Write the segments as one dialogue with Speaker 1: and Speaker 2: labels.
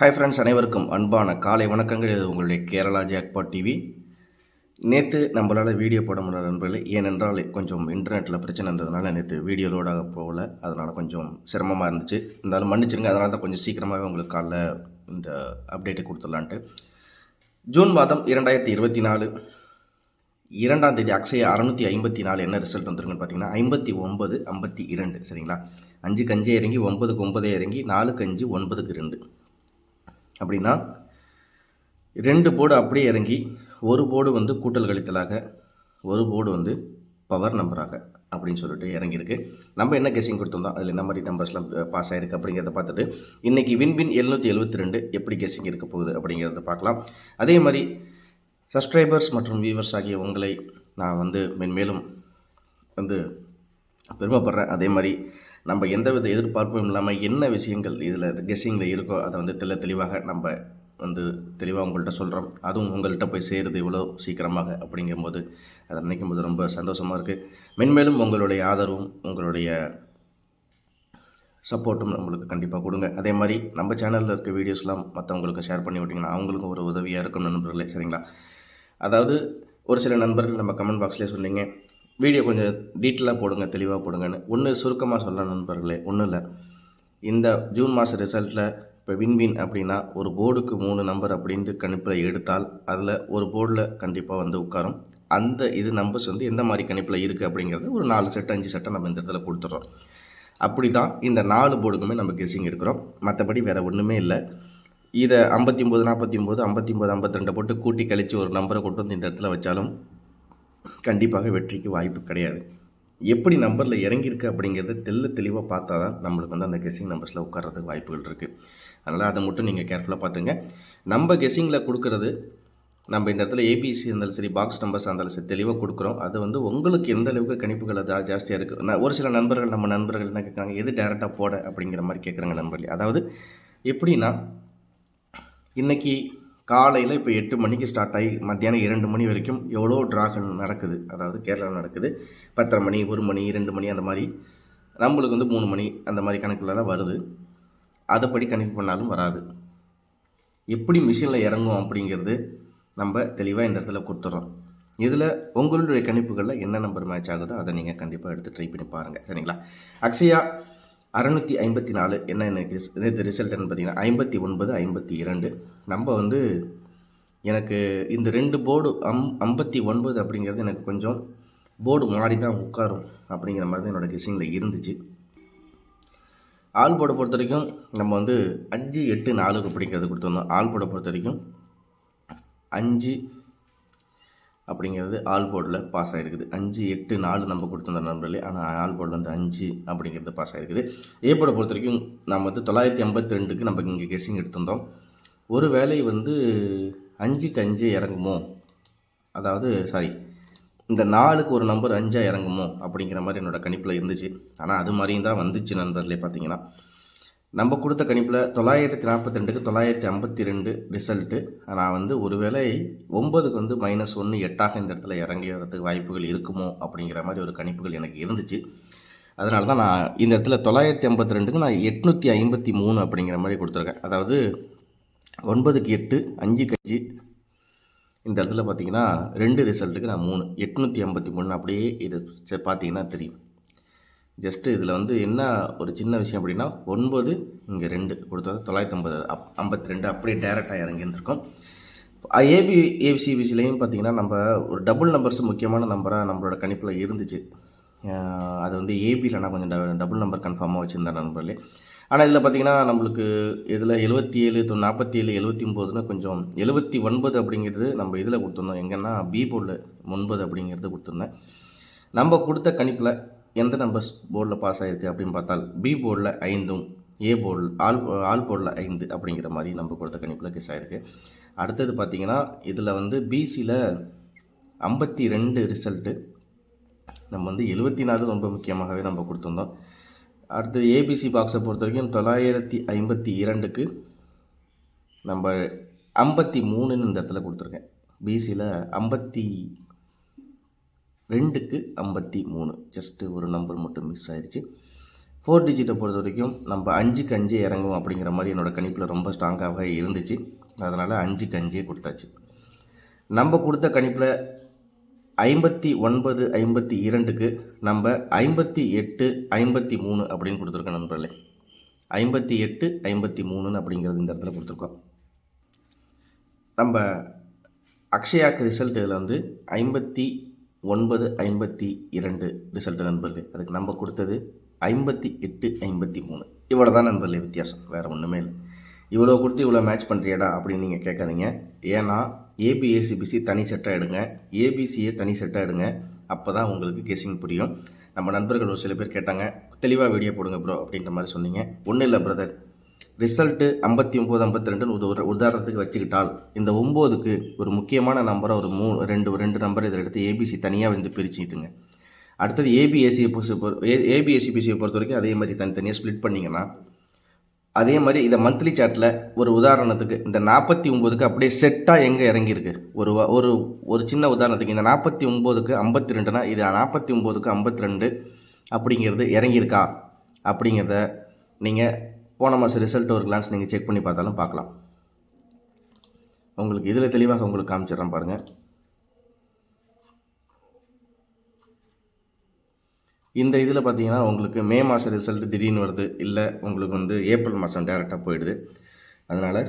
Speaker 1: Hi friends, அனைவருக்கும் அன்பான காலை வணக்கங்கள். இது உங்களுடைய கேரளா ஜாக்பாட் டிவி. நேற்று நம்மளால் வீடியோ போட முடியல நண்பர்களே. ஏனென்றால் கொஞ்சம் இன்டர்நெட்டில் பிரச்சனை இருந்ததுனால நேற்று வீடியோ லோடாக போகல. அதனால் கொஞ்சம் சிரமமாக இருந்துச்சு. இருந்தாலும் மன்னிச்சிருங்க. அதனால தான் கொஞ்சம் சீக்கிரமாகவே உங்களுக்கு காலைல இந்த அப்டேட்டை கொடுத்துடலான்ட்டு. ஜூன் மாதம் 2024 2ஆம் தேதி அக்ஷயா 654 என்ன ரிசல்ட் வந்துருக்குன்னு பார்த்தீங்கன்னா 59 52. சரிங்களா? 5க்கு 5 இறங்கி 9க்கு 9 இறங்கி 4க்கு 5 9க்கு 2. அப்படின்னா 2 போர்டு அப்படியே இறங்கி ஒரு போர்டு வந்து கூட்டல் கழித்தலாக, ஒரு போர்டு வந்து பவர் நம்பராக அப்படின்னு சொல்லிட்டு இறங்கியிருக்கு. நம்ம என்ன கெஸிங் கொடுத்துருந்தோம், அதில் என்ன மாதிரி நம்பர்ஸ்லாம் பாஸ் ஆகிருக்கு அப்படிங்கிறத பார்த்துட்டு இன்றைக்கி வின்வின் 772 எப்படி கெஸிங் இருக்க போகுது அப்படிங்கிறத பார்க்கலாம். அதே மாதிரி சப்ஸ்கிரைபர்ஸ் மற்றும் வியூவர்ஸ் ஆகிய உங்களை நான் வந்து மென்மேலும் வந்து பெருமைப்படுறேன். அதே மாதிரி நம்ம எந்தவித எதிர்பார்ப்பும் இல்லாமல் என்ன விஷயங்கள் இதில் கெஸ்ஸிங்கில் இருக்கோ அதை வந்து தெளிவாக நம்ம வந்து தெளிவாக உங்கள்கிட்ட சொல்கிறோம். அதுவும் உங்கள்கிட்ட போய் சேருது இவ்வளோ சீக்கிரமாக அப்படிங்கும்போது அதை நினைக்கும் போது ரொம்ப சந்தோஷமாக இருக்குது. மென்மேலும் உங்களுடைய ஆதரவும் உங்களுடைய சப்போர்ட்டும் நம்மளுக்கு கண்டிப்பாக கொடுங்க. அதே மாதிரி நம்ம சேனலில் இருக்க வீடியோஸ்லாம் மற்றவங்களுக்கு ஷேர் பண்ணி விட்டிங்கன்னா அவங்களுக்கும் ஒரு உதவியாக இருக்கும் நண்பர்களே. சரிங்களா? அதாவது ஒரு சில நண்பர்கள் நம்ம கமெண்ட் பாக்ஸ்லேயே சொன்னீங்க, வீடியோ கொஞ்சம் டீட்டெயிலாக போடுங்க, தெளிவாக போடுங்கன்னு. ஒன்று சுருக்கமாக சொல்லலாம் நண்பர்களே, ஒன்றும் இல்லை. இந்த ஜூன் மாத ரிசல்ட்டில் இப்போ வின்வின் அப்படின்னா ஒரு போர்டுக்கு 3 நம்பர் அப்படின்ட்டு கணிப்பில் எடுத்தால் அதில் ஒரு போர்டில் கண்டிப்பாக வந்து உட்காரும். அந்த இது நம்பர்ஸ் வந்து எந்த மாதிரி கணிப்பில் இருக்குது அப்படிங்கிறது ஒரு 4 செட் 5 செட்டை நம்ம இந்த இடத்துல கொடுத்துட்றோம். அப்படி தான் இந்த 4 போர்டுக்குமே நம்ம கெஸ்ஸிங் எடுக்கிறோம். மற்றபடி வேறு ஒன்றுமே இல்லை. இதை 59 49 59 52 போட்டு கூட்டி கழித்து ஒரு நம்பரை கொண்டு வந்து இந்த இடத்துல வச்சாலும் கண்டிப்பாக வெற்றிக்கு வாய்ப்பு கிடையாது. எப்படி நம்பரில் இறங்கியிருக்கு அப்படிங்கிறத தெளிவாக பார்த்தா தான் நம்மளுக்கு வந்து அந்த கெஸ்ஸிங் நம்பர்ஸில் உட்கார்றதுக்கு வாய்ப்புகள் இருக்குது. அதனால் அதை மட்டும் நீங்கள் கேர்ஃபுல்லாக பார்த்துங்க. நம்ம கெஸ்ஸிங்கில் கொடுக்குறது நம்ம இந்த இடத்துல ஏபிசி இருந்தாலும் சரி, பாக்ஸ் நம்பர்ஸ் இருந்தாலும் சரி தெளிவாக கொடுக்குறோம். அது வந்து உங்களுக்கு எந்த அளவுக்கு கணிப்புகள் அது ஜாஸ்தியாக இருக்குது. ஒரு சில நண்பர்கள் நம்ம நண்பர்கள் என்ன கேட்குறாங்க, எது டேரெக்டாக போட அப்படிங்கிற மாதிரி கேட்குறாங்க நண்பர்களே. அதாவது எப்படின்னா, இன்றைக்கி காலையில் இப்போ 8 மணிக்கு ஸ்டார்ட் ஆகி மத்தியானம் 2 மணி வரைக்கும் எவ்வளோ ட்ராகன் நடக்குது. அதாவது கேரளாவில் நடக்குது. 10:30 மணி 1 மணி 2 மணி அந்த மாதிரி நம்மளுக்கு வந்து 3 மணி அந்த மாதிரி கணக்குலலாம் வருது. அதைப்படி கணக்கு பண்ணாலும் வராது. எப்படி மிஷினில் இறங்கும் அப்படிங்கிறது நம்ம தெளிவாக இந்த இடத்துல கொடுத்துட்றோம். இதில் உங்களுடைய கணிப்புகளில் என்ன நம்பர் மேட்ச் ஆகுதோ அதை நீங்கள் கண்டிப்பாக எடுத்து ட்ரை பண்ணி பாருங்கள். சரிங்களா? அக்ஷயா 654 என்ன எனக்கு ரிசல்ட் என்ன பார்த்தீங்கன்னா 59 52. நம்ம வந்து எனக்கு இந்த 2 போர்டு 59 அப்படிங்கிறது எனக்கு கொஞ்சம் போர்டு மாறி தான் உட்காரும் அப்படிங்கிற மாதிரி தான் என்னோடய கெஸ்ஸிங்கில் இருந்துச்சு. ஆல் போர்டை பொறுத்த வரைக்கும் நம்ம வந்து 5 8 4 அப்படிங்கிறது கொடுத்துருந்தோம். ஆல் போர்டை பொறுத்த வரைக்கும் 5 அப்படிங்கிறது ஆல் போர்டில் பாஸ் ஆகிருக்குது. 5 8 4 நம்ம கொடுத்துருந்தோம் நண்பர்களே. ஆனால் ஆல் போர்டில் வந்து 5 அப்படிங்கிறது பாஸ் ஆகிருக்குது. ஏ போர்டை பொறுத்த வரைக்கும் நம்ம வந்து 982க்கு நம்ம இங்கே கெஸ்ஸிங் எடுத்திருந்தோம். ஒரு வேளை வந்து 5க்கு 5 இறங்குமோ, அதாவது இந்த 4க்கு ஒரு நம்பர் 5 இறங்குமோ அப்படிங்கிற மாதிரி என்னோடய கணிப்பில் இருந்துச்சு. ஆனால் அது மாதிரியும் தான் வந்துச்சு நண்பர்களே. பார்த்தீங்கன்னா நம்ம கொடுத்த கணிப்பில் 942க்கு 952 ரிசல்ட்டு. நான் வந்து ஒருவேளை 9க்கு வந்து -1 8ஆக இந்த இடத்துல இறங்கிறதுக்கு வாய்ப்புகள் இருக்குமோ அப்படிங்கிற மாதிரி ஒரு கணிப்புகள் எனக்கு இருந்துச்சு. அதனால தான் நான் இந்த இடத்துல 952க்கு நான் 853 அப்படிங்கிற மாதிரி கொடுத்துருக்கேன். அதாவது 9க்கு 8 5க்கு 5 இந்த இடத்துல பார்த்தீங்கன்னா 2 ரிசல்ட்டுக்கு நான் 3 853 அப்படியே இது பார்த்தீங்கன்னா தெரியும். ஜஸ்ட்டு இதில் வந்து என்ன ஒரு சின்ன விஷயம் அப்படின்னா 9 இங்கே 2 கொடுத்தது 952 அப்படியே டேரெக்டாக இறங்கியிருந்திருக்கோம். ஏபிசிபிசிலையும் பார்த்திங்கன்னா நம்ம ஒரு டபுள் நம்பர்ஸ் முக்கியமான நம்பராக நம்மளோட கணிப்பில் இருந்துச்சு. அது வந்து ஏபியில் நான் கொஞ்சம் டபுள் நம்பர் கன்ஃபார்மாக வச்சுருந்தேன் நண்பர்களே. ஆனால் இதில் பார்த்திங்கன்னா நம்மளுக்கு இதில் 77 47 79ன்னு கொஞ்சம் 79 அப்படிங்கிறது நம்ம இதில் கொடுத்துருந்தோம். எங்கன்னா பி போர்டில் 9 அப்படிங்கிறது கொடுத்துருந்தேன். நம்ம கொடுத்த கணிப்பில் எந்த நம்பர்ஸ் போர்டில் பாஸ் ஆகிருக்கு அப்படின்னு பார்த்தால் பி போர்டில் 5ம் ஏ போர்டில் ஆல் போர்டில் 5 அப்படிங்கிற மாதிரி நம்ம கொடுத்த கணிப்பில் கெஸ் ஆகிருக்கு. அடுத்தது பார்த்திங்கன்னா இதில் வந்து பிசியில் 52 ரிசல்ட்டு நம்ம வந்து 74 ரொம்ப முக்கியமாகவே நம்ம கொடுத்துருந்தோம். அடுத்தது ஏபிசி பாக்ஸை பொறுத்த வரைக்கும் 952க்கு நம்ம 53ன்னு இந்த இடத்துல கொடுத்துருக்கேன். பிசியில் 52க்கு 53 ஜஸ்ட்டு ஒரு நம்பர் மட்டும் மிஸ் ஆயிடுச்சு. 4 டிஜிட்டை பொறுத்த வரைக்கும் நம்ம 5க்கு 5 இறங்கும் அப்படிங்கிற மாதிரி என்னோடய கணிப்பில் ரொம்ப ஸ்ட்ராங்காகவே இருந்துச்சு. அதனால் 5க்கு 5 கொடுத்தாச்சு. நம்ம கொடுத்த கணிப்பில் 59 52க்கு நம்ம 58 53 அப்படின்னு கொடுத்துருக்கோம் நண்பர்களே. 58 53 அப்படிங்கிறது இந்த இடத்துல கொடுத்துருக்கோம். நம்ம அக்ஷயாக்கு ரிசல்ட் இதில் வந்து 59 52 ரிசல்ட்டு நண்பர்களே. அதுக்கு நம்ம கொடுத்தது 58 53. இவ்வளோ தான் நண்பர்களே வித்தியாசம், வேறு ஒன்றுமே இல்லை. இவ்வளோ கொடுத்து இவ்வளோ மேட்ச் பண்ணுறியடா அப்படின்னு நீங்கள் கேட்காதீங்க. ஏன்னா ஏபிஏசிபிசி தனி செட்டாக எடுங்க, ஏபிசிஏ தனி செட்டாக எடுங்க. அப்போ தான் உங்களுக்கு கெஸ்ஸிங் புரியும். நம்ம நண்பர்கள் ஒரு சில பேர் கேட்டாங்க, தெளிவாக வீடியோ போடுங்க ப்ரோ அப்படின்ற மாதிரி சொன்னீங்க. ஒன்றும் இல்லை பிரதர், ரிசல்ட்டு 59 52 ஒரு உதாரணத்துக்கு வச்சுக்கிட்டால் இந்த 9க்கு ஒரு முக்கியமான நம்பரை ஒரு ரெண்டு நம்பர் இதில் எடுத்து ஏபிசி தனியாக வந்து பிரிச்சுக்கிட்டுங்க. அடுத்தது ஏபிஎஸ்சிபிசியை பொறுத்த வரைக்கும் அதே மாதிரி தனித்தனியாக ஸ்ப்ளிட் பண்ணிங்கன்னா, அதே மாதிரி இதை மந்த்லி சார்ட்டில் ஒரு உதாரணத்துக்கு இந்த 49க்கு அப்படியே செட்டாக எங்கே இறங்கியிருக்கு, ஒரு சின்ன உதாரணத்துக்கு இந்த 49க்கு 52னா இது 49க்கு 52 அப்படிங்கிறது இறங்கியிருக்கா அப்படிங்கிறத நீங்கள் போன மாதம் ரிசல்ட் ஒரு கிளான்ஸ் நீங்கள் செக் பண்ணி பார்த்தாலும் பார்க்கலாம். உங்களுக்கு இதில் தெளிவாக உங்களுக்கு காமிச்சிடுறேன் பாருங்கள். இந்த இதில் பார்த்தீங்கன்னா உங்களுக்கு மே மாதம் ரிசல்ட் திடீர்னு வருது, இல்லை உங்களுக்கு வந்து ஏப்ரல் மாதம் டேரெக்டாக போயிடுது. அதனால்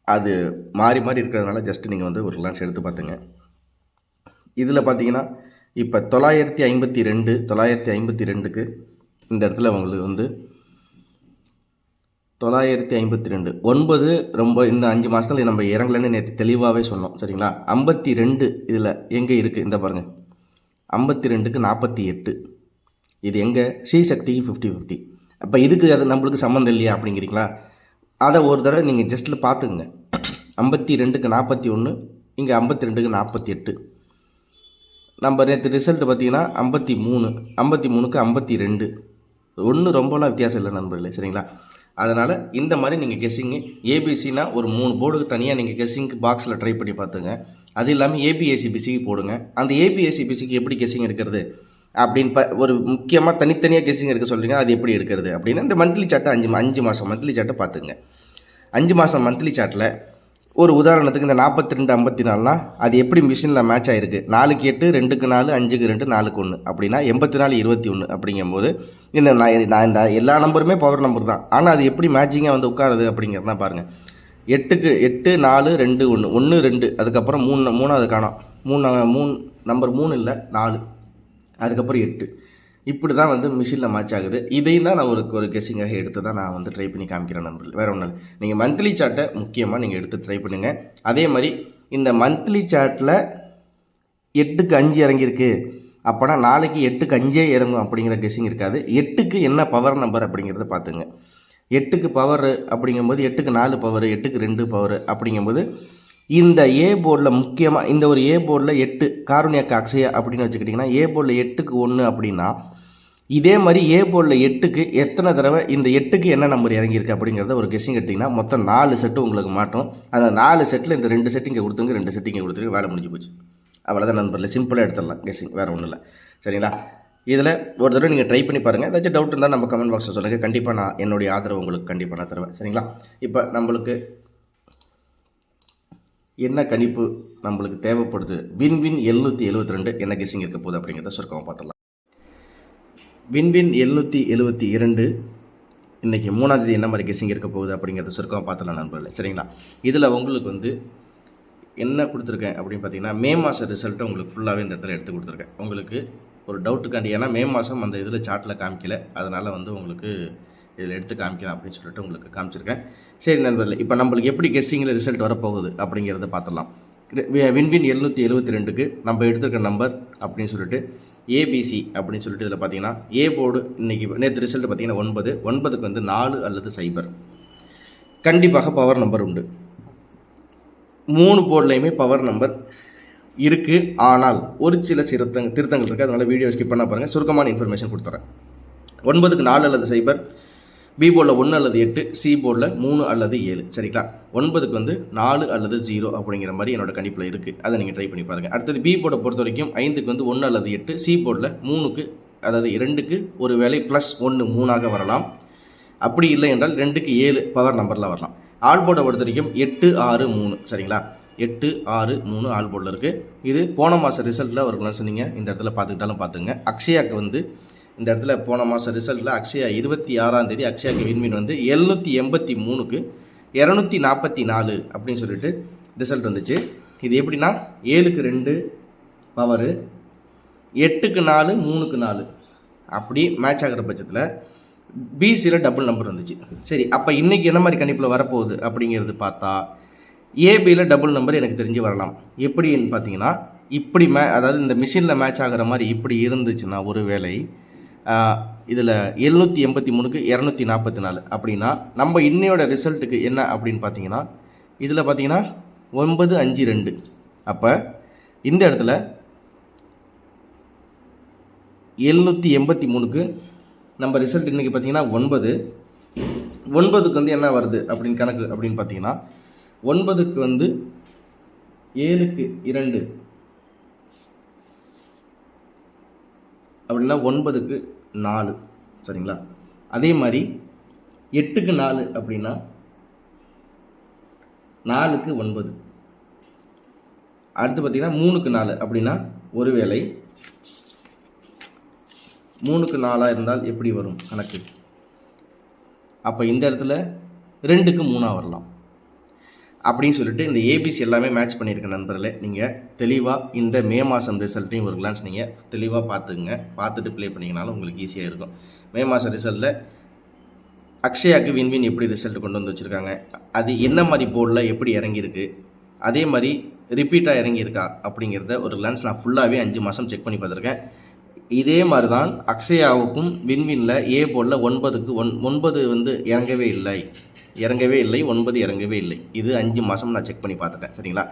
Speaker 1: அது மாறி இருக்கிறதுனால ஜஸ்ட்டு நீங்கள் வந்து ஒரு கிளான்ஸ் எடுத்து பார்த்துங்க. இதில் பார்த்தீங்கன்னா இப்போ 952க்கு இந்த இடத்துல உங்களுக்கு வந்து 952 9 ரொம்ப இந்த 5 மாதத்தில் நம்ம இறங்கலன்னு நேற்று தெளிவாகவே சொன்னோம் சரிங்களா. 52 இதில் எங்கே இருக்குது இந்த பாருங்கள், 52க்கு 48. இது எங்கே, ஸ்ரீசக்திக்கு 50-50. அப்போ இதுக்கு அது நம்மளுக்கு சம்மந்தம் இல்லையா அப்படிங்கிறீங்களா? அதை ஒரு தடவை நீங்கள் ஜஸ்ட்டில் பார்த்துக்குங்க. 52க்கு 41, இங்கே 52க்கு 48. நம்ம நேற்று ரிசல்ட்டு பார்த்தீங்கன்னா 53க்கு 52. ஒன்றும் ரொம்பலாம் வித்தியாசம் இல்லை நண்பர்களே சரிங்களா. அதனால் இந்த மாதிரி நீங்கள் கெஸ்ஸிங்கு ஏபிசினா ஒரு 3 போர்டுக்கு தனியாக நீங்கள் கெஸ்ஸிங்க்கு பாக்ஸில் ட்ரை பண்ணி பார்த்துங்க. அது இல்லாமல் ஏபிஎஸ்சிபிசிக்கு போடுங்க. அந்த ஏபிஎஸ்சிபிசிக்கு எப்படி கெஸ்ஸிங் எடுக்கிறது அப்படின்னு ஒரு முக்கியமாக தனித்தனியாக கெஸ்ஸிங் எடுக்க சொல்கிறீங்க, அது எப்படி எடுக்கிறது அப்படின்னா இந்த மந்த்லி சார்ட்டை 5 மாதம் மந்த்லி சார்ட்டை பார்த்துங்க. 5 மாதம் மந்த்லி சார்ட்டில் ஒரு உதாரணத்துக்கு இந்த 42 54னா அது எப்படி மிஷினில் மேட்ச் ஆகிருக்கு, 4க்கு 8 2க்கு 4 5க்கு 2 4க்கு 1 அப்படின்னா 84 21 அப்படிங்கும்போது நான் இந்த எல்லா நம்பருமே பவர் நம்பர் தான், ஆனால் அது எப்படி மேட்சிங்காக வந்து உட்காருது அப்படிங்கிறது தான் பாருங்கள். 8க்கு 8 4 2 1 1 2 அதுக்கப்புறம் 3 காணோம், 3 நம்பர் 3 இல்லை 4 அதுக்கப்புறம் 8 இப்படி தான் வந்து மிஷினில் மேட்ச் ஆகுது. இதையும் தான் நான் ஒரு கெஸ்ஸிங்காக எடுத்து தான் நான் வந்து ட்ரை பண்ணி காமிக்கிறேன் நண்பர்கள், வேறு ஒன்றும் இல்லை. நீங்கள் மந்த்லி சார்ட்டை முக்கியமாக நீங்கள் எடுத்து ட்ரை பண்ணுங்கள். அதே மாதிரி இந்த மந்த்லி சார்ட்டில் 8க்கு 5 இறங்கியிருக்கு அப்போனா நாளைக்கு 8க்கு 5 இறங்கும் அப்படிங்கிற கெஸ்ஸிங் இருக்காது. 8க்கு என்ன பவர் நம்பர் அப்படிங்கிறத பார்த்துங்க. 8க்கு பவர் அப்படிங்கும்போது 8க்கு 4 பவர், 8க்கு 2 பவர் அப்படிங்கும்போது இந்த ஏ போர்டில் முக்கியமாக இந்த ஒரு ஏ போர்டில் 8 காருண்யாக்கு அக்ஷயா அப்படின்னு வச்சுக்கிட்டிங்கன்னா ஏ போர்டில் 8க்கு 1 அப்படின்னா இதே மாதிரி ஏ போர்டில் 8க்கு எத்தனை தடவை இந்த 8க்கு என்ன நம்பர் இறங்கியிருக்கு அப்படிங்கிறத ஒரு கெஸ்ஸிங் எடுத்திங்கன்னா மொத்தம் 4 செட்டு உங்களுக்கு மாட்டோம். அந்த 4 செட்டில் இந்த 2 செட்டு இங்கே கொடுத்துங்க, 2 செட்டு இங்கே கொடுத்துருக்கு, வேலை முடிஞ்சு போச்சு. அவ்வளோதான் நண்பரில், சிம்பிளாக எடுத்துடலாம் கெஸ்ஸிங், வேறு ஒன்றும் இல்லை சரிங்களா. இதில் ஒரு தடவை நீங்கள் ட்ரை பண்ணி பாருங்கள். ஏதாச்சும் டவுட் இருந்தால் நம்ம கமெண்ட் பாக்ஸில் சொல்லுங்கள், கண்டிப்பாக நான் என்னுடைய ஆதரவு உங்களுக்கு கண்டிப்பாக நான் தருவேன் சரிங்களா. இப்போ நம்மளுக்கு என்ன கணிப்பு நம்மளுக்கு தேவைப்படுது, வின்வின் 772 என்ன கெஸ்ஸிங் இருக்க போகுது அப்படிங்கிறத சுருக்கமாக பார்த்துடலாம். வின்வின் 772 இன்றைக்கி 3ஆம் தேதி என்ன மாதிரி கெஸ்ஸிங் இருக்க போகுது அப்படிங்கிறத சுருக்கமாக பார்த்துடலாம் நண்பர்களே சரிங்களா. இதில் உங்களுக்கு வந்து என்ன கொடுத்துருக்கேன் அப்படின்னு பார்த்தீங்கன்னா மே மாதம் ரிசல்ட்டை உங்களுக்கு ஃபுல்லாகவே இந்த இடத்துல எடுத்து கொடுத்துருக்கேன். உங்களுக்கு ஒரு டவுட்டுக்காண்டி, ஏன்னா மே மாதம் அந்த இதில் சார்ட்டில் காமிக்கல, அதனால் வந்து உங்களுக்கு இதில் எடுத்து காமிக்கலாம் அப்படின்னு சொல்லிட்டு உங்களுக்கு காமிச்சிருக்கேன். சரி நண்பர்களே, இப்போ நம்மளுக்கு எப்படி கெஸ்ஸிங்கில் ரிசல்ட் வரப்போகுது அப்படிங்கிறத பார்த்துடலாம். வின்வின் 772க்கு நம்ம எடுத்துருக்க நம்பர் அப்படின்னு சொல்லிட்டு ஏபிசி அப்படின்னு சொல்லிட்டு இதில் பார்த்தீங்கன்னா ஏ போர்டு இன்றைக்கி நேற்று ரிசல்ட் பார்த்தீங்கன்னா 9க்கு வந்து 4 அல்லது 0 கண்டிப்பாக பவர் நம்பர் உண்டு. 3 போர்ட்லேயுமே பவர் நம்பர் இருக்குது, ஆனால் ஒரு சில திருத்தங்கள் இருக்குது. அதனால் வீடியோ ஸ்கிப் பண்ண பாருங்கள், சுருக்கமான இன்ஃபர்மேஷன் கொடுத்துறேன். 9க்கு 4 அல்லது 0, பி போர்டில் 1 அல்லது 8, சி போர்டில் 3 அல்லது 7 சரிங்களா. 9க்கு வந்து 4 அல்லது 0 அப்படிங்கிற மாதிரி என்னோட கணிப்பில் இருக்குது, அதை நீங்கள் ட்ரை பண்ணி பாருங்கள். அடுத்தது பி போர்டை பொறுத்த வரைக்கும் 5க்கு வந்து 1 அல்லது 8, சி போர்டில் 3க்கு அதாவது 2க்கு ஒரு வேளை +1 3ஆக வரலாம். அப்படி இல்லை என்றால் 2க்கு 7 பவர் நம்பரில் வரலாம். ஆல் போர்டை பொறுத்த வரைக்கும் 8 6 3 சரிங்களா. 8 6 3 ஆல் போர்டில் இருக்குது. இது போன மாத ரிசல்ட்டில் ஒரு கிளாஸ் நீங்கள் இந்த இடத்துல பார்த்துக்கிட்டாலும் பார்த்துங்க. அக்ஷயாவுக்கு வந்து இந்த இடத்துல போன மாதம் ரிசல்ட்டில் அக்ஷயா 26ஆம் தேதி அக்ஷயாவுக்கு வின்வின் வந்து 783க்கு 244 அப்படின்னு சொல்லிட்டு ரிசல்ட் வந்துச்சு. இது எப்படின்னா 7க்கு 2 பவரு, 8க்கு 4 3க்கு 4 அப்படி மேட்ச் ஆகிற பட்சத்தில் பிசியில் டபுள் நம்பர் வந்துச்சு. சரி, அப்போ இன்றைக்கி என்ன மாதிரி கணிப்பில் வரப்போகுது அப்படிங்கிறது பார்த்தா ஏபியில் டபுள் நம்பர் எனக்கு தெரிஞ்சு வரலாம். எப்படின்னு பார்த்தீங்கன்னா இப்படி அதாவது இந்த மிஷினில் மேட்ச் ஆகிற மாதிரி இப்படி இருந்துச்சுன்னா ஒரு வேளை இதில் 783க்கு 244 அப்படின்னா நம்ம இன்னையோட ரிசல்ட்டுக்கு என்ன அப்படின்னு பார்த்தீங்கன்னா இதில் பார்த்தீங்கன்னா 952. அப்போ இந்த இடத்துல 783க்கு நம்ம ரிசல்ட் இன்றைக்கி பார்த்தீங்கன்னா 9க்கு வந்து என்ன வருது அப்படின்னு கணக்கு அப்படின்னு பார்த்தீங்கன்னா 9க்கு வந்து 7க்கு 2 அப்படின்னா 9க்கு 4 சரிங்களா. அதே மாதிரி 8க்கு 4 அப்படின்னா 4க்கு 9. அடுத்து பார்த்தீங்கன்னா 3க்கு 4 அப்படின்னா ஒருவேளை 3க்கு 4 இருந்தால் எப்படி வரும் கணக்கு? அப்போ இந்த இடத்துல 2க்கு 3 வரலாம் அப்படின்னு சொல்லிட்டு இந்த ஏபிசி எல்லாமே மேட்ச் பண்ணியிருக்க நண்பர்களே. நீங்கள் தெளிவாக இந்த மே மாதம் ரிசல்ட்டையும் ஒரு கிளான்ஸ் நீங்கள் தெளிவாக பார்த்துங்க. பார்த்துட்டு ப்ளே பண்ணிங்கனாலும் உங்களுக்கு ஈஸியாக இருக்கும். மே மாதம் ரிசல்ட்டில் அக்ஷயாவுக்கு வின்வின் எப்படி ரிசல்ட் கொண்டு வந்து வச்சுருக்காங்க, அது என்ன மாதிரி போர்டில் எப்படி இறங்கியிருக்கு, அதே மாதிரி ரிப்பீட்டாக இறங்கியிருக்கா அப்படிங்கிறத ஒரு கிளான்ஸ் நான் ஃபுல்லாகவே 5 மாதம் செக் பண்ணி பார்த்துருக்கேன். இதே மாதிரி தான் அக்ஷயாவுக்கும் வின்வினில் ஏ போர்டில் 9 வந்து இறங்கவே இல்லை, 9 இறங்கவே இல்லை. இது 5 மாதம் நான் செக் பண்ணி பார்த்துட்டேன் சரிங்களா.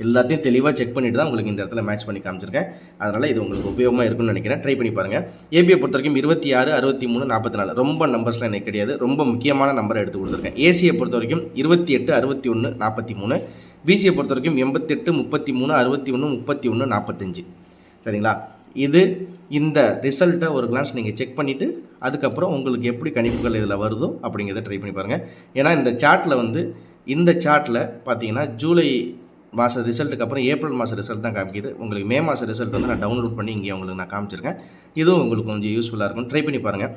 Speaker 1: எல்லாத்தையும் தெளிவாக செக் பண்ணிட்டு தான் உங்களுக்கு இந்த இடத்துல மேட்ச் பண்ணி காமிச்சிருக்கேன். அதனால் இது உங்களுக்கு உபயோகமாக இருக்கும்னு நினைக்கிறேன். ட்ரை பண்ணி பாருங்கள். ஏபியை பொறுத்த வரைக்கும் 26 63 44 ரொம்ப நம்பர்ஸ்லாம் எனக்கு கிடையாது, ரொம்ப முக்கியமான நம்பரை எடுத்து கொடுத்துருக்கேன். ஏசியை பொறுத்த வரைக்கும் 28 61 43, பிசியை பொறுத்த வரைக்கும் 88 33 61 31 45 சரிங்களா. இது இந்த ரிசல்ட்டை ஒரு கிளான்ஸ் நீங்கள் செக் பண்ணிவிட்டு அதுக்கப்புறம் உங்களுக்கு எப்படி கணிப்புகள் இதில் வருதோ அப்படிங்கிறத ட்ரை பண்ணி பாருங்கள். ஏன்னா இந்த சார்ட்டில் பார்த்தீங்கன்னா ஜூலை மாத ரிசல்ட்டுக்கு அப்புறம் ஏப்ரல் மாத ரிசல்ட் தான் காமிக்குது. உங்களுக்கு மே மாத ரிசல்ட் வந்து நான் டவுன்லோட் பண்ணி இங்கே உங்களுக்கு நான் காமிச்சிருக்கேன். இதுவும் உங்களுக்கு கொஞ்சம் யூஸ்ஃபுல்லாக இருக்கும். ட்ரை பண்ணி பாருங்கள்.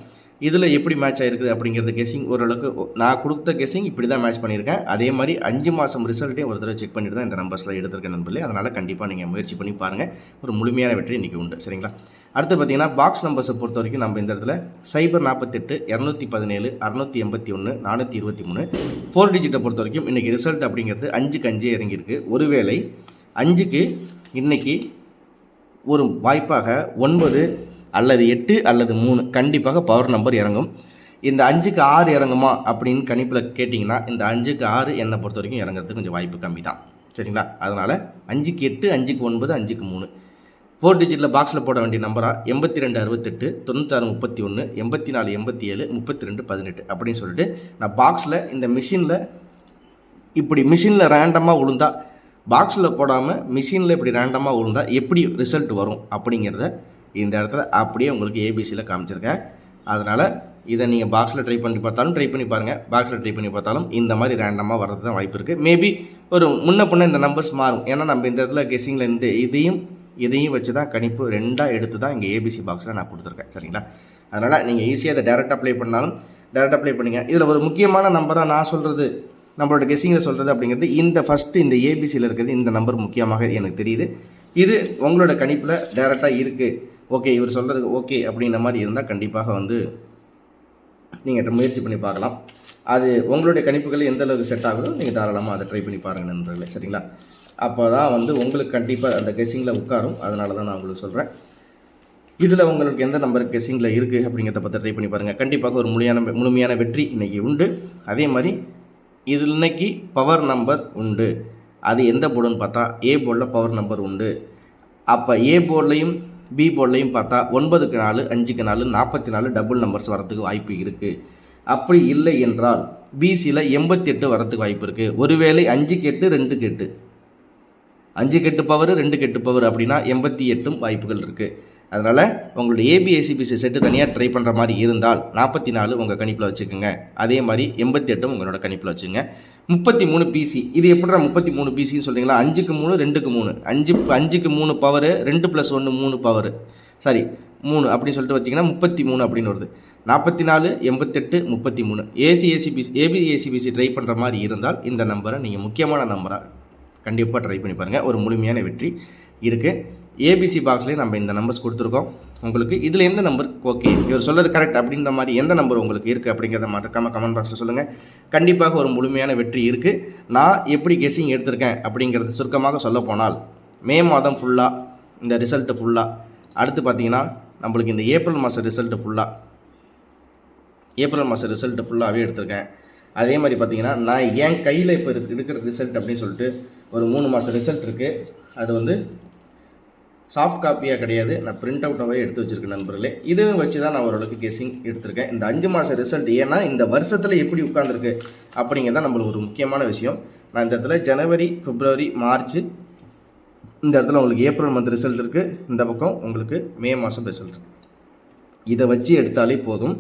Speaker 1: இதில் எப்படி மேட்ச் ஆகிருக்குது அப்படிங்கிறது கெஸிங் ஓரளவுக்கு நான் கொடுத்த கெஸிங் இப்படி தான் மேட்ச் பண்ணியிருக்கேன். அதே மாதிரி 5 மாதம் ரிசல்ட்டையும் ஒரு தடவை செக் பண்ணிட்டு தான் இந்த நம்பர்ஸில் எடுத்திருக்கேன் நண்பர்களே. அதனால் கண்டிப்பாக நீங்கள் முயற்சி பண்ணி பாருங்கள். ஒரு முழுமையான வெற்றி இன்றைக்கி உண்டு சரிங்களா. அடுத்து பார்த்தீங்கன்னா பாக்ஸ் நம்பர்ஸை பொறுத்த வரைக்கும் நம்ம இந்த இடத்துல 048 217 681 423 4 டிஜிட்டை பொறுத்த வரைக்கும் இன்றைக்கி ரிசல்ட் அப்படிங்கிறது 5க்கு 5 இறங்கியிருக்கு. ஒருவேளை 5க்கு இன்றைக்கி ஒரு வாய்ப்பாக 9 அல்லது 8 அல்லது 3 கண்டிப்பாக பவர் நம்பர் இறங்கும். இந்த 5க்கு 6 இறங்குமா அப்படின்னு கணிப்பில் கேட்டிங்கன்னா இந்த 5க்கு 6 என்னை பொறுத்த வரைக்கும் இறங்குறதுக்கு கொஞ்சம் வாய்ப்பு கம்மி தான் சரிங்களா. அதனால் 5க்கு 8 5க்கு 9 5க்கு 3 4 டிஜிட்டில் பாக்ஸில் போட வேண்டிய நம்பராக 82 68 96 31 84 87 32 18 அப்படின்னு சொல்லிட்டு நான் பாக்ஸில் இந்த மிஷினில் ரேண்டமாக விழுந்தா, பாக்ஸில் போடாமல் மிஷினில் இப்படி ரேண்டமாக விழுந்தா எப்படி ரிசல்ட் வரும் அப்படிங்கிறத இந்த இடத்துல அப்படியே உங்களுக்கு ஏபிசியில் காமிச்சிருக்கேன். அதனால் இதை நீங்கள் பாக்ஸில் ட்ரை பண்ணி பார்த்தாலும் ட்ரை பண்ணி பாருங்கள், பாக்ஸில் ட்ரை பண்ணி பார்த்தாலும் இந்த மாதிரி ரேண்டமாக வர்றது தான் வாய்ப்பு இருக்குது. மேபி ஒரு முன்ன பின்ன இந்த நம்பர்ஸ் மாறும். ஏன்னா நம்ம இந்த இடத்துல கெஸ்ஸிங்கில் இந்த இதையும் வச்சு தான் கணிப்பு 2ஆக எடுத்து தான் இங்கே ஏபிசி பாக்ஸில் நான் கொடுத்துருக்கேன் சரிங்களா. அதனால் நீங்கள் ஈஸியாக அதை டேரெக்டாக ப்ளே பண்ணாலும் டேரெக்டாக ப்ளே பண்ணுங்கள். இதில் ஒரு முக்கியமான நம்பராக நான் சொல்கிறது, நம்மளோட கெஸ்ஸிங்கில் சொல்கிறது அப்படிங்கிறது இந்த ஏபிசியில் இருக்கிறது இந்த நம்பர் முக்கியமாக எனக்கு தெரியுது. இது உங்களோட கணிப்பில் டேரெக்டாக இருக்குது, ஓகே இவர் சொல்கிறதுக்கு ஓகே அப்படின்ற மாதிரி இருந்தால் கண்டிப்பாக வந்து நீங்கள் முயற்சி பண்ணி பார்க்கலாம். அது உங்களுடைய கணிப்புகள் எந்த அளவுக்கு செட் ஆகுதோ நீங்கள் தாராளமாக அதை ட்ரை பண்ணி பாருங்கள் நண்பர்களே சரிங்களா. அப்போ தான் வந்து உங்களுக்கு கண்டிப்பாக அந்த கெஸ்ஸிங்கில் உட்காரும். அதனால தான் நான் உங்களுக்கு சொல்கிறேன். இதில் உங்களுக்கு எந்த நம்பர் கெஸ்ஸிங்கில் இருக்குது அப்படிங்கிறத பற்றி ட்ரை பண்ணி பாருங்கள். கண்டிப்பாக ஒரு முழுமையான வெற்றி இன்றைக்கி உண்டு. அதே மாதிரி இதில் இன்னைக்கு பவர் நம்பர் உண்டு. அது எந்த போர்டுன்னு பார்த்தா ஏ போர்டில் பவர் நம்பர் உண்டு. அப்போ ஏ போர்ட்லையும் பி போர்ட்லையும் பார்த்தா 9க்கு 4 5க்கு 4 44 டபுள் நம்பர்ஸ் வரத்துக்கு வாய்ப்பு இருக்குது. அப்படி இல்லை என்றால் பிசியில் 88 வரத்துக்கு வாய்ப்பு இருக்குது. ஒருவேளை 5க்கு 8 2க்கு 8 5க்கு 8 பவர் 2க்கு 8 பவர் அப்படின்னா 88 வாய்ப்புகள் இருக்குது. அதனால் உங்களுடைய ஏபிஎஸ்சிபிசி செட்டு தனியாக ட்ரை பண்ணுற மாதிரி இருந்தால் 44 உங்கள் கணிப்பில் வச்சுக்கோங்க. அதே மாதிரி 88 உங்களோட கணிப்பில் வச்சுங்க. 33 பிசி, இது எப்படிடா 33 பிசின்னு சொல்கிறீங்களா? 5க்கு 3 2க்கு 3, 5க்கு 3 பவரு 2 + 1 3 பவரு, சாரி 3 அப்படின்னு சொல்லிட்டு வச்சிங்கன்னா 33 அப்படின்னு வருது. 44 88 33 ஏபிஎஸ்சிபிசி ட்ரை பண்ணுற மாதிரி இருந்தால் இந்த நம்பரை நீங்கள் முக்கியமான நம்பராக கண்டிப்பாக ட்ரை பண்ணி பாருங்கள். ஒரு முழுமையான வெற்றி இருக்குது. ஏபிசி பாக்ஸ்லேயே நம்ம இந்த நம்பர்ஸ் கொடுத்துருக்கோம். உங்களுக்கு இதில் எந்த நம்பர் ஓகே, இவர் சொல்கிறது கரெக்ட் அப்படின்ற மாதிரி எந்த நம்பர் உங்களுக்கு இருக்குது அப்படிங்கிறத மறக்காமல் கமெண்ட் பாக்ஸில் சொல்லுங்கள். கண்டிப்பாக ஒரு முழுமையான வெற்றி இருக்குது. நான் எப்படி கெஸ்ஸிங் எடுத்திருக்கேன் அப்படிங்கிறது சுருக்கமாக சொல்ல போனால், மே மாதம் ஃபுல்லாக இந்த ரிசல்ட்டு ஃபுல்லாக, அடுத்து பார்த்திங்கன்னா நம்மளுக்கு இந்த ஏப்ரல் மாத ரிசல்ட்டு ஃபுல்லாகவே எடுத்திருக்கேன். அதே மாதிரி பார்த்திங்கன்னா நான் என் கையில் இப்போ இருக்கிற ரிசல்ட் அப்படின்னு சொல்லிட்டு ஒரு 3 மாத ரிசல்ட் இருக்குது. அது வந்து சாஃப்ட் காப்பியாக கிடையாது, நான் பிரிண்ட் அவுட்டாகவே எடுத்து வச்சுருக்கேன் நண்பர்களே. இதுவும் வச்சு தான் நான் ஓரளவுக்கு கெஸ்ஸிங் எடுத்திருக்கேன். இந்த 5 மாத ரிசல்ட் ஏன்னா இந்த வருஷத்தில் எப்படி உட்காந்துருக்கு அப்படிங்கிறதான் நம்மளுக்கு ஒரு முக்கியமான விஷயம். நான் இந்த இடத்துல ஜனவரி, பிப்ரவரி, மார்ச், இந்த இடத்துல உங்களுக்கு ஏப்ரல் மந்த் ரிசல்ட் இருக்குது, இந்த பக்கம் உங்களுக்கு மே மாதம் ரிசல்ட் இருக்குது. இதை வச்சு எடுத்தாலே போதும்,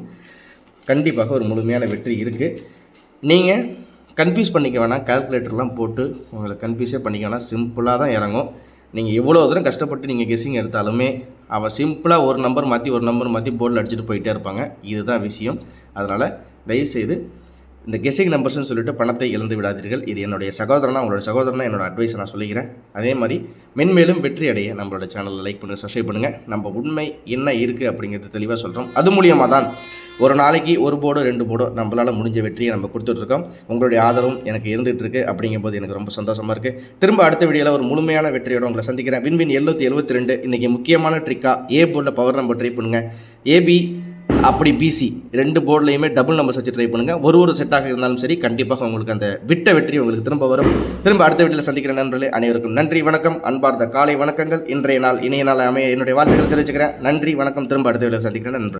Speaker 1: கண்டிப்பாக ஒரு முழுமையான வெற்றி இருக்குது. நீங்கள் கன்ஃபியூஸ் பண்ணிக்க வேணாம், கால்குலேட்டர்லாம் போட்டு உங்களை கன்ஃபியூஸே பண்ணிக்க வேணாம், சிம்பிளாக தான் இறங்கும். நீங்கள் எவ்வளோ தூரம் கஷ்டப்பட்டு நீங்கள் கெஸ்ஸிங் எடுத்தாலுமே அவள் சிம்பிளாக ஒரு நம்பர் மாற்றி போர்டில் அடிச்சுட்டு போயிட்டே இருப்பாங்க. இதுதான் விஷயம். அதனால் தயவுசெய்து இந்த கெஸ்ஸிங் நம்பர்ஸ்னு சொல்லிட்டு பணத்தை இழந்து விடாதீர்கள். இது என்னுடைய சகோதரனா, உங்களோட சகோதரனா என்னோட அட்வைஸை நான் சொல்லிக்கிறேன். அதே மாதிரி மென்மேலும் வெற்றி அடைய நம்மளோட சேனலில் லைக் பண்ணுங்கள், சப்ஸ்கிரைப் பண்ணுங்கள். நம்ம உண்மை என்ன இருக்குது அப்படிங்கிறது தெளிவாக சொல்கிறோம். அது மூலியமாக தான் ஒரு நாளைக்கு 1 போர்டோ 2 போர்டோ நம்மளால் முடிஞ்ச வெற்றியை நம்ம கொடுத்துட்ருக்கோம். உங்களுடைய ஆதரவும் எனக்கு இருந்துகிட்டு இருக்குது. அப்படிங்கும்போது எனக்கு ரொம்ப சந்தோஷமாக இருக்குது. திரும்ப அடுத்த வீடியோவில் ஒரு முழுமையான வெற்றியோட உங்களை சந்திக்கிறேன். வின்வின் 772 இன்றைக்கி முக்கியமான ட்ரிக்காக ஏ போர்டில் பவர் நம்பர் ட்ரை பண்ணுங்கள். ஏபி அப்படி பிசி 2 போர்ட்லையுமே டபுள் நம்பர்ஸ் வச்சு ட்ரை பண்ணுங்கள். ஒரு செட்டாக இருந்தாலும் சரி, கண்டிப்பாக உங்களுக்கு அந்த விட்ட வெற்றி உங்களுக்கு திரும்ப வரும். திரும்ப அடுத்த வீட்டில் சந்திக்கிற நண்பர்களே, அனைவருக்கும் நன்றி வணக்கம், அன்பார்ந்த காலை வணக்கங்கள். இன்றைய நாள் இணைய நாள் அமைய என்னுடைய வாழ்த்துக்கள் தெரிவிச்சுக்கிறேன். நன்றி வணக்கம். திரும்ப அடுத்த வீட்டில் சந்திக்கிறேன் நண்பர்கள்.